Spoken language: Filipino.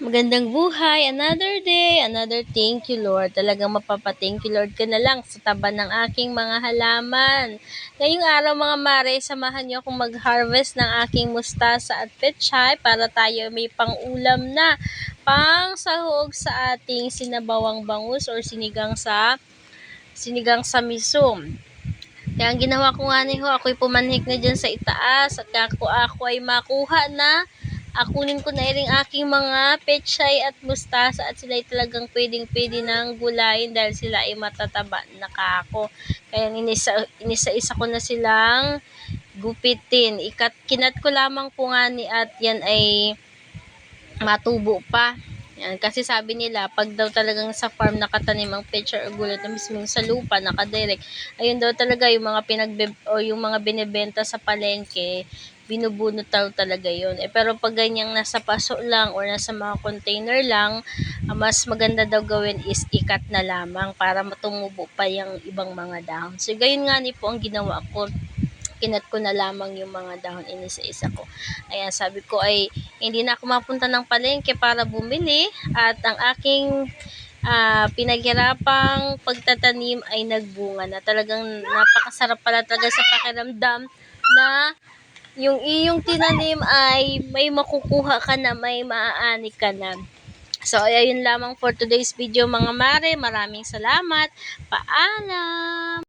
Magandang buhay, another day, another thank you Lord. Talagang mapapa-thank you Lord ka na lang sa taba ng aking mga halaman. Ngayong araw mga mare, samahan niyo akong mag-harvest ng aking mustasa at pechay para tayo may pang-ulam na pang sahog sa ating sinabawang bangus or sinigang sa misum. Kaya ang ginawa ko nga ho, ako'y pumanhik na dyan sa itaas at ako ay makuha na. Akunin ko na rin aking mga pechay at mustasa at sila ay talagang pwedeng-pwede ng gulayin dahil sila ay matataba na kako. Kaya inisa-isa ko na silang gupitin. Kinat ko lamang po nga ni at yan ay matubo pa. Yan, kasi sabi nila, pag daw talagang sa farm nakatanim ang pechay or gulay na mismo sa lupa, nakadirect, ayun daw talaga yung mga yung mga binebenta sa palengke, binubunot daw talaga yun. Pero pag ganyang nasa paso lang or nasa mga container lang, mas maganda daw gawin is ikat na lamang para matumubo pa yung ibang mga dahon. So, gayon nga ni po ang ginawa ko. Kinat ko na lamang yung mga dahon, inisa-isa ko. Ayan, sabi ko ay hindi na ako mapunta ng palengke para bumili at ang aking pinaghirapang pagtatanim ay nagbunga na. Talagang napakasarap pala talaga sa pakiramdam na yung iyong tinanim ay may makukuha ka na, may maaani ka na. So, ayun lamang for today's video mga mare. Maraming salamat. Paalam!